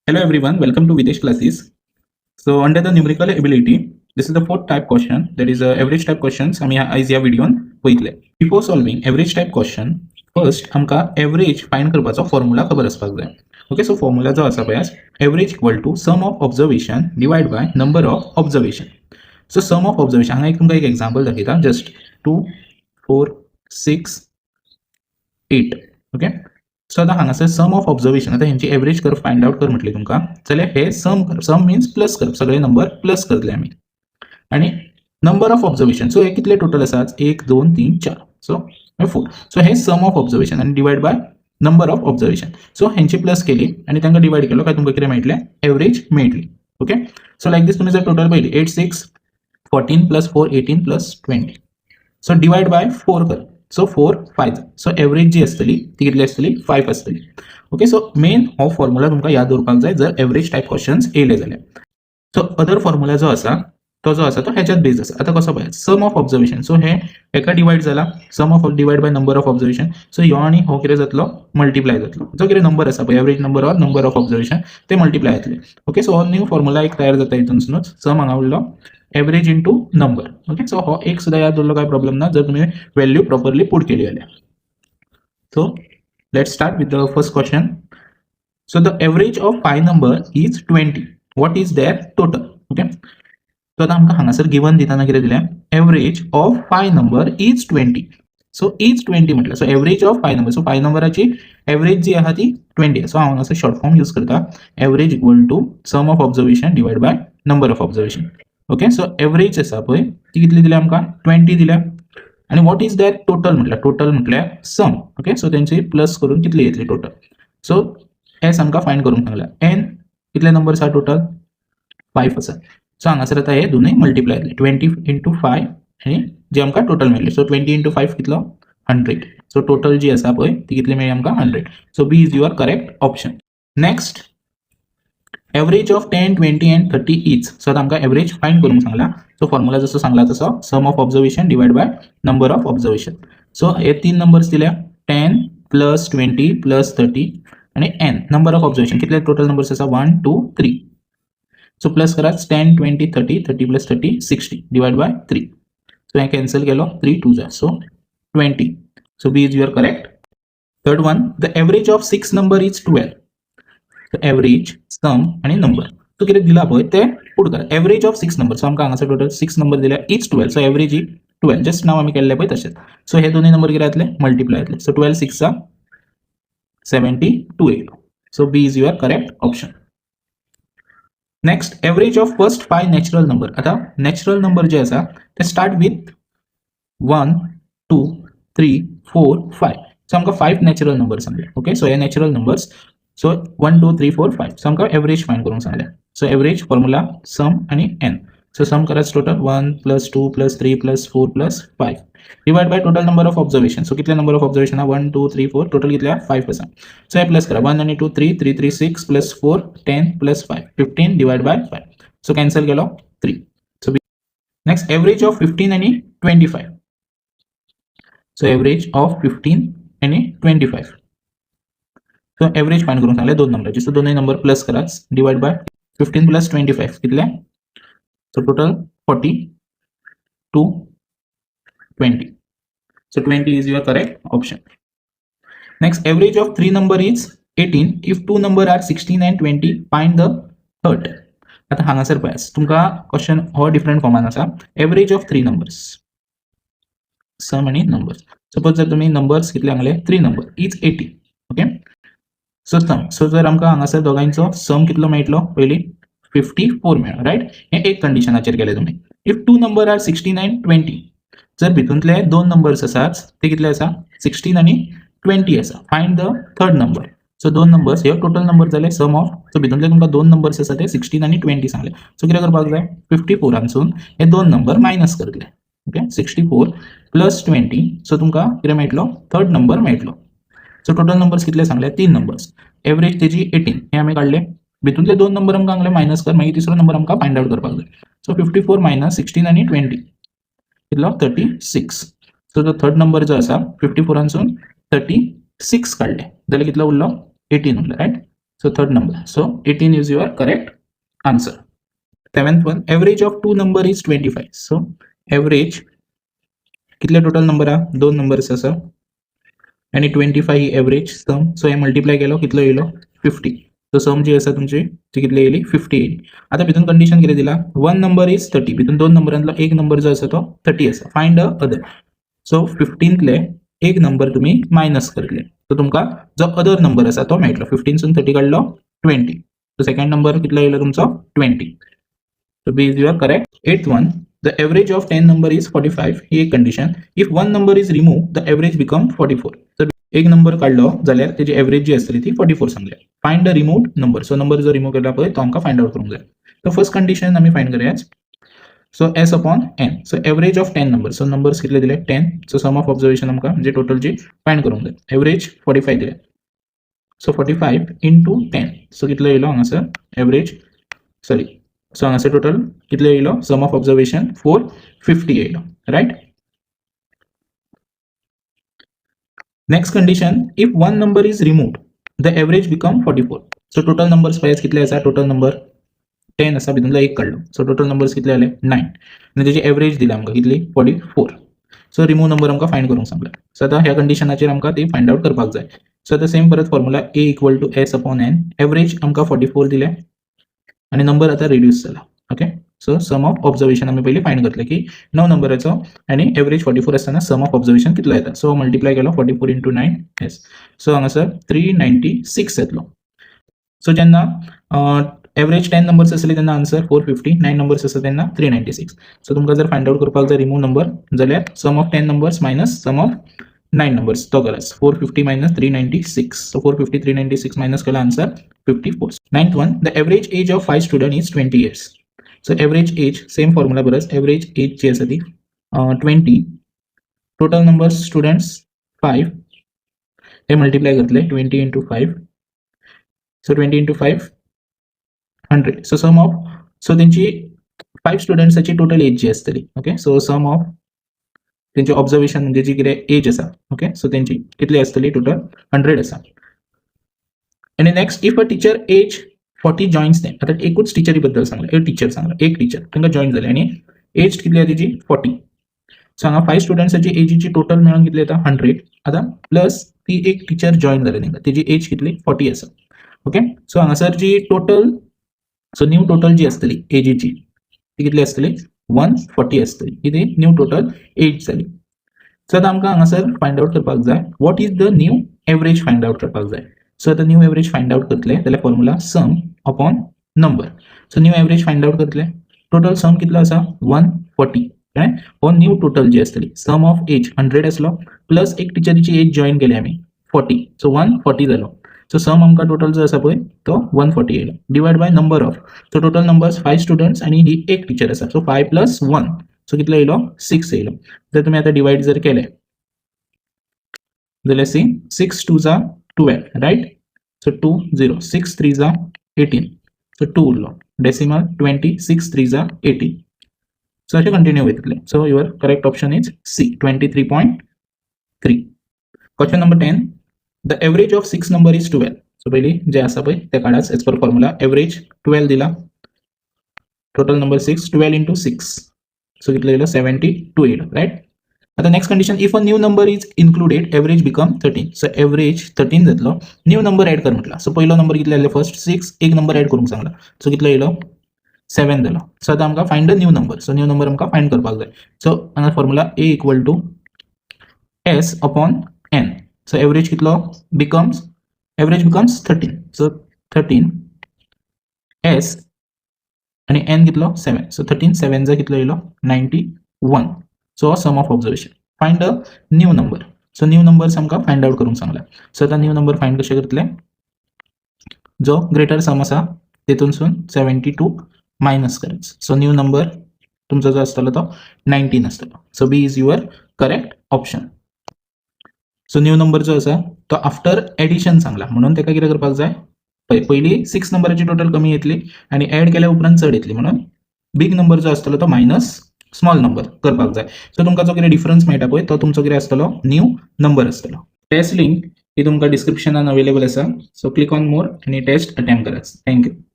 Hello everyone, welcome to Videsh classes. So under the numerical ability, this is the fourth type question, that is average type questions. आम्ही आज या व्हिडिओन पळयतले. Before solving average type question, first आमका average find करपाचो formula खबर असपाक जाय. Okay, so formula जो आसा पळय, average equal to sum of observation divided by number of observation. So sum of observation, हांगा तुमका एक एक्झाम्पल दाखयता, जस्ट 2 4 6 8. ओके, सो आता हांगासर सम ऑफ ऑब्जर्वेशन, आता ह्यांची एवरेज कर्व फाइंड आउट कर म्हटली तुमकां, जाल्यार हे सम कर्व, सम मीन्स प्लस कर्व, सगळे नंबर प्लस करतले आमी. आणि नंबर ऑफ ऑब्जर्वेशन, सो हे कितले टोटल आसात, 1 2 3 4, सो 4. सो हे सम ऑफ ऑब्जर्वेशन आणि divide by number of observation. So ह्यांची प्लस केली आणि तांकां डिवाइड केलो काय तुमकां कितें मेळटलें, एवरेज मेळटली. ओके, सो लायक दिस तुमी जर टोटल पळयली 8 6 14 plus 4 18 plus 20, so divide by 4 कर, सो 4 5, सो एवरेज जी असतली ती कितली असतली, 5 असतली. ओके, सो मेन हो फॉर्म्युला तुमकां याद दवरपाक जाय जर एवरेज टाइप क्वेश्चन्स येयले जाल्यार. सो अदर फॉर्म्युला जो आसा तो ह्याच्यात बेस्ड आसा. आता कसो पळय, सम ऑफ ऑब्जर्वेशन, सो हे एका डिवाइड जाला, sum of divide by number of observation, so ह्यो आणि हो कितें जातलो, मल्टिप्लाय जातलो. जो कितें नंबर आसा पळय, average number or number of observation, ते मल्टिप्लाय जातले. ओके, सो हो न्यू फॉर्म्युला एक तयार जाता हितूनसूनच, सम हांगा उरलो average into number. Okay, so हो एक सुद्धा याद दवरलो काय प्रॉब्लेम ना जर तुम्ही व्हॅल्यू प्रॉपरली पुट केली जाल्यार. So let's start with the first question. So the average of 5 number is 20. What is their total? Okay. So आता आमकां हांगासर गिवन दिताना कितें दिलें, average of 5 number is 20. So is 20 म्हटलं, so average of 5 number, so 5 नंबराची average जी आहा ती 20 आहे. सो हांव हांगासर शॉर्ट फॉर्म यूज करता, average equal to sum of observation divide by number of observation. Okay, so average आसा पळय ती कितली दिल्या आमकां, 20 दिल्या. आणि व्हॉट इज दॅट टोटल म्हटल्यार, टोटल म्हटल्यार सम. ओके, सो त्यांची प्लस करून कितली येतली टोटल. सो एस आमकां फाइंड करूंक सांगला. एन कितले नंबर्स आहा टोटल, 5 आसा. सो हांगासर आता हे दोनूय मल्टिप्लाय जातले, 20 इंटू 5 आणि जे आमकां टोटल मेळ्ळी. सो 20 इंटू 5 कितलो, 100. सो टोटल जी आसा पळय ती कितली मेळ्ळी आमकां, 100. So B is your correct option. Next, average of 10 20 and 30 each. So आता आमकां एवरेज फाइंड करूंक सांगला. सो फॉर्म्युला जसो सांगला तसो, sum of observation divide by number of observation. So हे 3 नंबर्स दिल्या, 10 प्लस 20 प्लस 30 आणि एन नंबर ऑफ ऑब्जर्वेशन, कितले टोटल नंबर्स आसा, 1 2 3. सो प्लस करा, 10 20 30, 30 प्लस 30 60 डिवाइड बाय 3. सो हे कॅन्सल केलो, 3 2 जा, so 20. So B is your correct. Third one, the average of 6 number is 12. Average, sum आणि number, so कितें दिला पळय ते पुट करा. एवरेज ऑफ 6 नंबर, सो आमकां हांगासर टोटल 6 नंबर दिल्या, इज 12. सो एवरेज ही 12, जस्ट नाव आमी केल्ले पळय तशेंच. सो हे दोन्ही नंबर कितें जातले, मल्टिप्लाय जातले. सो 12 6 जा 72 येयलो. So B is your correct option. Next, average of first 5 natural number. आता नॅचरल नंबर जे आसा ते स्टार्ट विथ 1 2 3 4 5. सो आमकां 5 नॅचरल नंबर सांगले. ओके, सो हे नॅचरल नंबर्स, सो 1 2 3 4 5. सो आमकां एवरेज फाइंड करूंक सांगले. सो एवरेज फॉर्म्युला सम आणि एन. सो सम कराच total 1 plus 2 plus 3 plus 4 plus 5 divide by total number of observation. So कितले नंबर ऑफ ऑब्जर्वेशन, 1 2 3 4, टोटल कितले 5 आसा. सो हे प्लस करा, 1 आणि 2 3 3 3 6 plus 4 10 plus 5 15 divide by 5. So cancel केलो 3. सो नेक्स्ट, एवरेज ऑफ 15 आणि 25. सो एवरेज ऑफ 15 आणि 25. So average find करूंक सांगले दोन नंबराची. सो दोनूय नंबर प्लस कराच, डिवाइड बाय 15 प्लस 25 कितले, so total 40 2 20. So 20 is your correct option. Next, average of 3 number is 18. If 2 number are 16 and 20, find the third. आता हांगासर पळयास तुमकां क्वेश्चन हो डिफरंट फॉर्मान आसा. एवरेज ऑफ 3 नंबर्स, सम आणि नंबर्स. सपोज जर तुम्ही नंबर्स कितले सांगले, 3 number is 80. Okay, so sum, so जर आमकां हांगासर दोगांचो सम कितलो मेळटलो, पयली 54 मेळ्ळो, रायट. हे एक कंडिशनाचेर केले तुम्ही. इफ 2 नंबर आर 16 and 20, जर भितूंतले 2 नंबर्स आसात ते कितले आसा, 16 आणि 20 आसा. Find the third number. So 2 numbers, हे टोटल नंबर जाले सम ऑफ. सो भितूंतले तुमकां 2 नंबर्स आसा ते 16 आणि 20 सांगले. सो कितें करपाक जाय, 54 हे 2 नंबर मायनस करतले. Okay, 64 plus 20. सो तुमकां कितें मेळटलो, थर्ड नंबर मेळटलो. सो टोटल नंबर्स कितले सांगले, 3 नंबर्स. एवरेज तेजी 18 हे आमी काढले. भितूंतले 2 नंबर आमकां सांगले मायनस कर, मागीर तिसरो नंबर आमकां फाइंड आउट करपाक जाय. सो 54 मायनस 16 आणि 20 कितलो, 36. सो जो थर्ड नंबर जो आसा 54 36 काढले जाल्यार कितलो उरलो, 18 उरलो, right. So third number. So 18 is your correct answer. Seventh one, average of two number is 25. So average कितले टोटल नंबर हा दोन नंबर्स आसा आणि 25 ही एवरेज सम. सो हे मल्टिप्लाय केलो कितलो येयलो 50. सो सम जी आसा तुमची ती कितली येयली 50 येयली. आता भितून कंडिशन कितें दिला वन नंबर इज 30. भितून दोन नंबरांतलो एक नंबर जो आसा तो 30 आसा. Find the other. सो 15तले एक नंबर तुम्ही मायनस करतले सो तुमकां जो अदर नंबर आसा तो मेळटलो. 15 सून 30 काडलो 20. सो सेकंड नंबर कितलो येयलो तुमचो 20. So B is your correct. Eighth one, the average of 10 number is 45. ही एक condition. If one number is removed, the average become 44. So एक नंबर काढलो जाल्यार त्याची एवरेज जी असतली ती 44 सांगल्या. Find the removed number. So number जो रिमूव केला पळय तो आमकां फाइंड आउट करूंक जाय. सो फर्स्ट कंडिशन आमी फाइंड करूया. So S upon n. So average of 10 number. So numbers कितले दिले 10. सो सम ऑफ ऑब्जर्वेशन आमकां म्हणजे टोटल जी फाइंड करूंक जाय. एवरेज 45 दिले. So 45 into 10. सो कितलो येयलो हांगासर एवरेज सॉरी. सो हांगासर टोटल कितले येयलो सम ऑफ ऑब्जर्वेशन 450 येयलो right. Next condition if one number is removed the average become 44. So total numbers पळय कितले आसा टोटल नंबर 10 आसा भितूनलो एक काडलो. सो टोटल नंबर्स कितले जाले 9 आनी तेजी एवरेज दिला आमकां कितली 44. सो रिमूव नंबर आमकां फाइंड करूंक सांगला. सो आता ह्या कंडिशनाचेर आमकां ती फाइंड आउट करपाक जाय. सो आता सेम परत formula A equal to S upon n. Average आमकां 44 दिले आणि नंबर आता रिड्यूस झाला. Okay. So sum of observation आम्ही पहिले फाइंड करतले की 9 नंबराचो आणि एवरेज 44 असताना सम ऑफ ऑब्जर्वेशन कितलो येता. सो मल्टिप्लाय केलो 44 into 9 yes. सो हांगासर 396 येतलो. सो जेन्ना एवरेज 10 नंबर्स असले तेन्ना आन्सर 450. 9 नंबर्स आसा तेन्ना 396. सो तुमकां जर फाइंड आउट करपाक जाय रिमूव नंबर जाल्यार sum of 10 numbers minus sum of 9 numbers तो करास 450 minus 396. So 450 396 minus केला answer 54. Ninth one, the average age of 5 student is 20 years. So average age same formula बरस average age जी आसा ती 20. Total number students 5. हे multiply करतले 20 into 5. So 20 into 5 100. So sum of so त्यांची 5 स्टुडंट्साची total age जी असतली. Okay. So sum of त्यांचे observation म्हणजे जी कितें एज आसा. ओके. सो त्यांची कितली असतली टोटल 100 आसा. आणि next if a teacher age 40 joins them. आता एकूच टीचरी बद्दल सांगला. एक टीचर सांगला एक टीचर तांकां जॉइन जाले आणि एज कितली आहे तिची 40. सो हांगा 5 स्टुडंट्साची एजीची टोटल मेळून कितली येता 100. आता प्लस ती एक टीचर जॉइन जाले तांकां तेजी एज कितली 40 आसा. ओके. सो हांगासर जी टोटल सो न्यू टोटल जी असतली एजीची ती कितली असतली 140 असतली. किती न्यू टोटल एज जाली. सो आता आमकां हांगासर फाइंड आउट करपाक जाय what is the new average find out करपाक जाय. सो आता न्यू एवरेज फाइंड आउट करतले जाल्यार फॉर्म्युला सम upon number. So new average find out करतले टोटल सम कितलो आसा 140. काय हो न्यू टोटल जी असतली सम ऑफ एज 100 असलो प्लस एक टीचरीची एज जॉइन केली आमी 40. सो 140 जालो. सो सम आमकां टोटल जो आसा पळय तो 140 येयलो divide by number of. So total numbers 5 students आणि ही एक टीचर आसा. सो 5 plus 1 सो कितलो येयलो 6 येयलो. जर तुम्ही आता डिवाइड जर केले जाल्यार सी 6 2 जा 12 राइट. सो 2 0 6 3 जा 18. सो 2 उरलो डेसिमल 20 6 3 जा 18. सो अशें कंटिन्यू वयतले. So your correct option is C 23.3. Question number 10. The average of 6 number is 12. So पयली जे आसा पळय ते काडाच एज पर फॉर्म्युला. एवरेज 12 दिला टोटल नंबर 6 12 into 6 सो कितलो येयलो 72 येयलो राइट. आता next condition if a new number is included average become 13. So average 13 जातलो न्यू नंबर एड कर म्हटला. सो पयलो नंबर कितलो आयलो फर्स्ट 6 एक नंबर एड करूंक सांगला. सो कितलो येयलो 7 जालो. सो आता आमकां find the new number. So new number आमकां फाइंड करपाक जाय. सो हांगा formula A equal to S upon n. So average कितलो becomes average becomes 13. So 13 S आणि n कितलो 7. सो 13 7 जा कितलो येयलो 91. So sum of observation find a new number. So new numbers आमकां फाइंड आउट करूंक सांगला. सो आता न्यू नंबर फाइंड कशें करतले जो ग्रेटर सम आसा तेतूनसून 72 मायनस करायचं. सो न्यू नंबर तुमचा जो असतलो तो 19 असतलो. So B is your correct option. So new number जो आसा तो आफ्टर एडिशन सांगला म्हणून तेका कितें करपाक जाय पयली 6 नंबराची टोटल कमी येतली आणि ऍड केल्या उपरांत चड येतली म्हणून बिग नंबर जो असतलो तो मायनस स्मॉल नंबर करपाक जाय. सो तुमकां जो कितें डिफरन्स मेळटा पळय तो तुमचो कितें आसतलो न्यू नंबर आसतलो. टेस्ट लिंक ही तुमकां डिस्क्रिप्शनान अवेलेबल आसा. सो क्लिक ऑन मोर आनी टेस्ट अटेम्प्ट करात. थँक्यू.